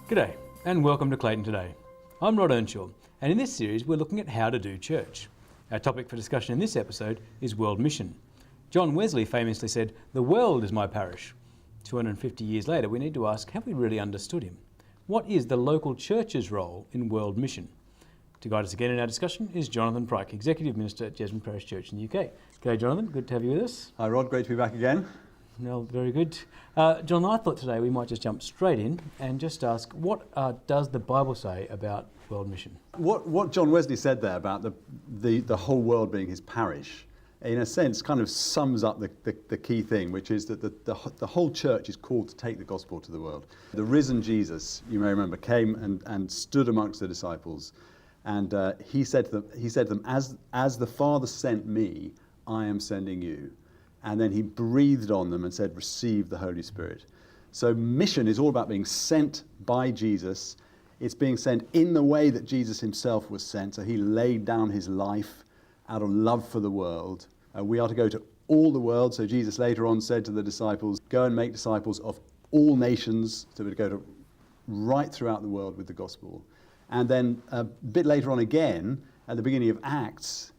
G'day and welcome to Clayton Today. I'm Rod Earnshaw, and in this series we're looking at how to do church. Our topic for discussion in this episode is world mission. John Wesley famously said, "The world is my parish." 250 years later we need to ask, have we really understood him? What is the local church's role in world mission? To guide us again in our discussion is Jonathan Pryke, Executive Minister at Jesmond Parish Church in the UK. G'day Jonathan, good to have you with us. Hi Rod, great to be back again. No, very good. John, I thought today we might just jump straight in and just ask, what does the Bible say about world mission? What John Wesley said there about the whole world being his parish, in a sense, kind of sums up the key thing, which is that the whole church is called to take the gospel to the world. The risen Jesus, you may remember, came and stood amongst the disciples, and he said to them, as the Father sent me, I am sending you. And then he breathed on them and said, receive the Holy Spirit. So mission is all about being sent by Jesus. It's being sent in the way that Jesus himself was sent. So he laid down his life out of love for the world. We are to go to all the world. So Jesus later on said to the disciples, go and make disciples of all nations. So we're to go to right throughout the world with the gospel. And then a bit later on again, at the beginning of Acts,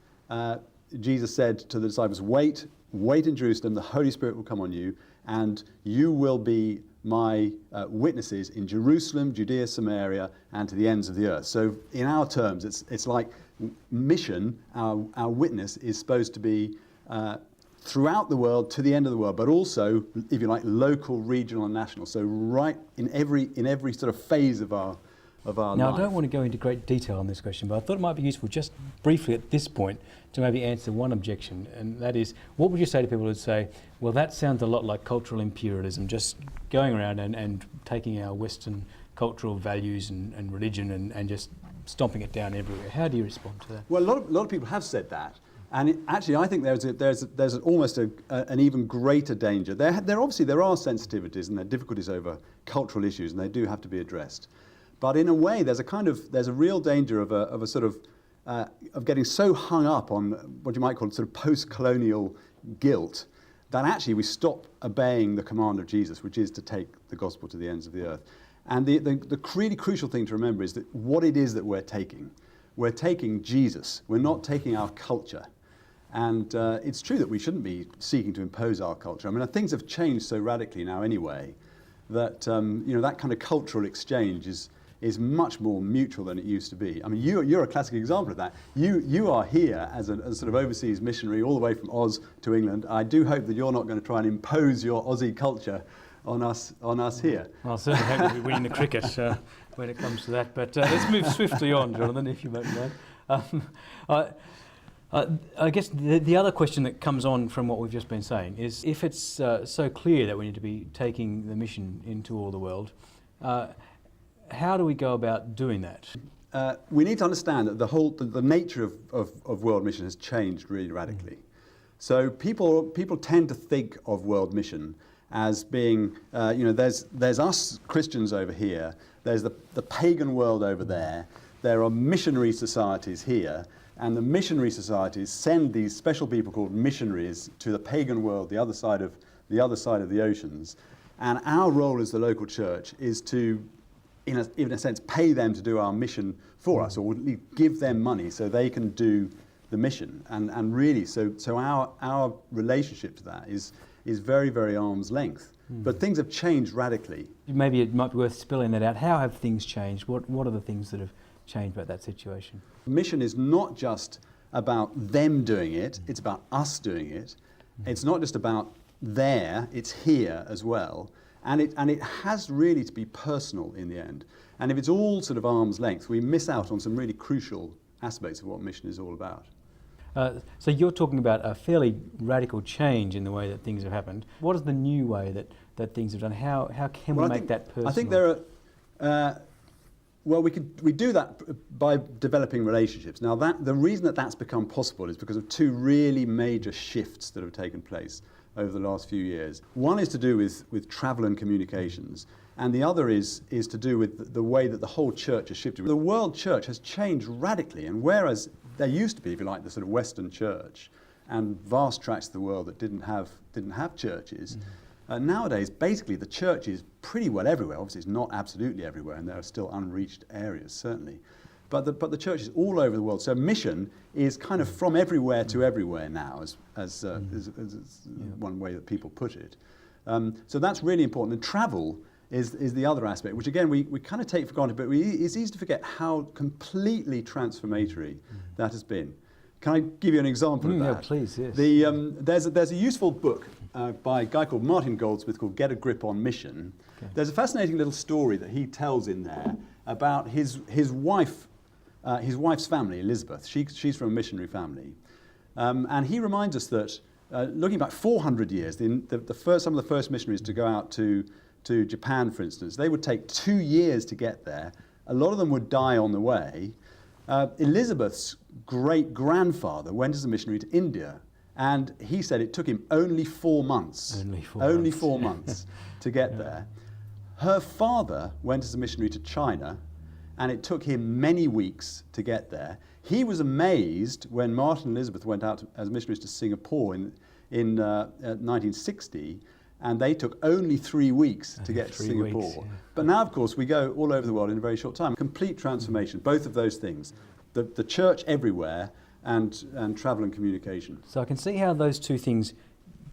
Jesus said to the disciples, wait in Jerusalem, the Holy Spirit will come on you, and you will be my witnesses in Jerusalem, Judea, Samaria, and to the ends of the earth. So in our terms, it's like mission, our witness is supposed to be throughout the world, to the end of the world, but also, if you like, local, regional, and national. So right in every sort of phase of our life. Now, I don't want to go into great detail on this question, but I thought it might be useful just briefly at this point to maybe answer one objection, and that is, what would you say to people who say, well, that sounds a lot like cultural imperialism, just going around and taking our Western cultural values and religion and just stomping it down everywhere. How do you respond to that? Well, a lot of people have said that. And actually, I think there's almost an even greater danger. There are sensitivities and there are difficulties over cultural issues, and they do have to be addressed. But in a way, there's a real danger of getting so hung up on what you might call sort of post-colonial guilt that actually we stop obeying the command of Jesus, which is to take the gospel to the ends of the earth. And the really crucial thing to remember is that what it is that we're taking. We're taking Jesus. We're not taking our culture. And it's true that we shouldn't be seeking to impose our culture. I mean, things have changed so radically now anyway that that kind of cultural exchange is much more mutual than it used to be. I mean, you're a classic example of that. You are here as a sort of overseas missionary all the way from Oz to England. I do hope that you're not going to try and impose your Aussie culture on us here. Well, I certainly hope that we win the cricket when it comes to that. But let's move swiftly on, Jonathan, if you don't mind. I guess the other question that comes on from what we've just been saying is, if it's so clear that we need to be taking the mission into all the world, how do we go about doing that? We need to understand that the nature of world mission has changed really radically. So people tend to think of world mission as being, there's us Christians over here, there's the pagan world over there, there are missionary societies here, and the missionary societies send these special people called missionaries to the pagan world, the other side of the oceans. And our role as the local church is to, in a sense, pay them to do our mission for us, or give them money so they can do the mission. And really, so our relationship to that is very, very arm's length. But things have changed radically. Maybe it might be worth spelling that out. How have things changed? What are the things that have changed about that situation? Mission is not just about them doing it, it's about us doing it. It's not just about there, it's here as well. And it has really to be personal in the end. And if it's all sort of arm's length, we miss out on some really crucial aspects of what mission is all about. So you're talking about a fairly radical change in the way that things have happened. What is the new way that things have done? How can we make that personal? I think there are... we do that by developing relationships. Now, the reason that's become possible is because of two really major shifts that have taken place over the last few years. One is to do with travel and communications, and the other is to do with the way that the whole church has shifted. The world church has changed radically, and whereas there used to be, if you like, the sort of Western church and vast tracts of the world that didn't have churches, Nowadays, basically, the church is pretty well everywhere. Obviously, it's not absolutely everywhere, and there are still unreached areas, certainly. But the church is all over the world. So mission is kind of from everywhere to everywhere now, as one way that people put it. So that's really important. And travel is the other aspect, which again we kind of take for granted, but it's easy to forget how completely transformatory that has been. Can I give you an example of that? Yeah, please, yes. There's a useful book by a guy called Martin Goldsmith called Get a Grip on Mission. Okay. There's a fascinating little story that he tells in there about his wife's family, Elizabeth. She's from a missionary family. And he reminds us that looking back 400 years, some of the first missionaries to go out to Japan, for instance, they would take 2 years to get there. A lot of them would die on the way. Elizabeth's great-grandfather went as a missionary to India, and he said it took him only 4 months. Only 4 months to get there. Her father went as a missionary to China, and it took him many weeks to get there. He was amazed when Martin and Elizabeth went out as missionaries to Singapore in 1960, and they took only 3 weeks to get to Singapore. Weeks, yeah. But now, of course, we go all over the world in a very short time. Complete transformation, both of those things. The church everywhere and travel and communication. So I can see how those two things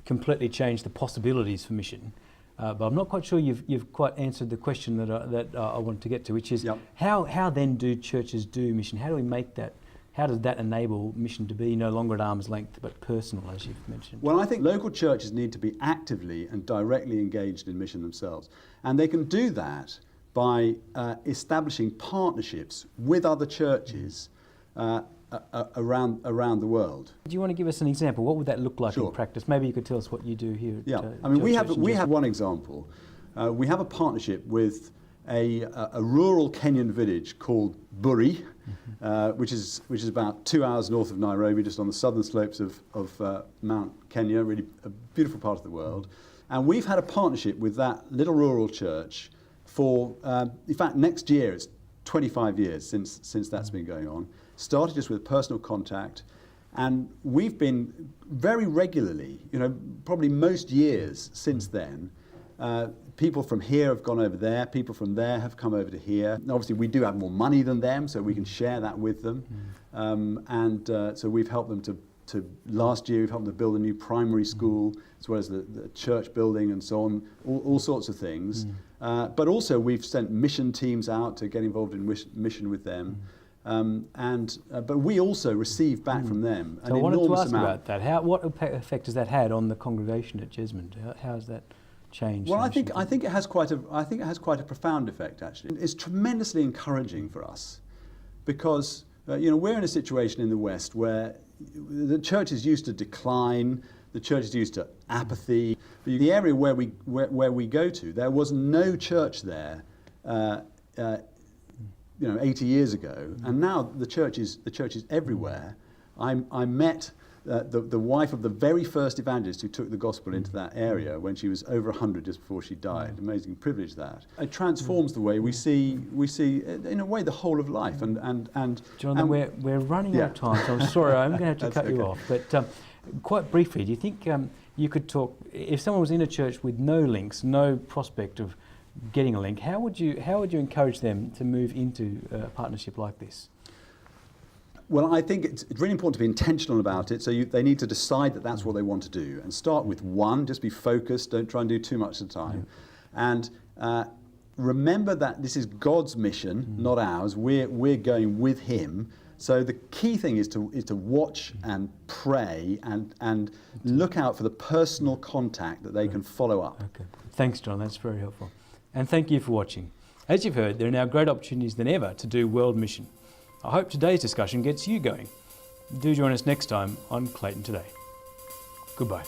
completely change the possibilities for mission. But I'm not quite sure you've quite answered the question that I wanted to get to, which is how then do churches do mission? How do we make that? How does that enable mission to be no longer at arm's length but personal, as you've mentioned? Well, I think local churches need to be actively and directly engaged in mission themselves. And they can do that by establishing partnerships with other churches around the world. Do you want to give us an example? What would that look like Sure. in practice? Maybe you could tell us what you do here. I mean, we have one example. We have a partnership with a rural Kenyan village called Buri, which is about 2 hours north of Nairobi, just on the southern slopes of Mount Kenya, really a beautiful part of the world. And we've had a partnership with that little rural church for, in fact, next year it's 25 years since that's been going on. Started just with personal contact, and we've been very regularly, probably most years since then, people from here have gone over there, people from there have come over to here. And obviously we do have more money than them, so we can share that with them. So we've helped them last year we've helped them to build a new primary school, as well as the church building and so on, all sorts of things. But also we've sent mission teams out to get involved in mission with them. But we also receive back from them an enormous amount. So I wanted to ask about that. What effect has that had on the congregation at Jesmond? How has that changed? Well, I think it has quite a profound effect, actually. It's tremendously encouraging for us because we're in a situation in the West where the church is used to decline, the church is used to apathy. The area where we go to, there was no church there 80 years ago, and now the church is everywhere. I met the wife of the very first evangelist who took the gospel into that area when she was over 100 just before she died. Amazing privilege that. It transforms the way we see in a way the whole of life. And Jonathan, we're running out of time, so I'm sorry, I'm going to have to cut you off. But quite briefly, do you think you could talk, if someone was in a church with no links, no prospect of getting a link, how would you encourage them to move into a partnership like this? Well, I think it's really important to be intentional about it. So they need to decide that that's what they want to do, and start with one. Just be focused. Don't try and do too much at a time, and remember that this is God's mission, not ours. We're going with Him. So the key thing is to watch and pray and look out for the personal contact that they can follow up. Okay. Thanks, John. That's very helpful. And thank you for watching. As you've heard, there are now great opportunities than ever to do world mission. I hope today's discussion gets you going. Do join us next time on Clayton Today. Goodbye.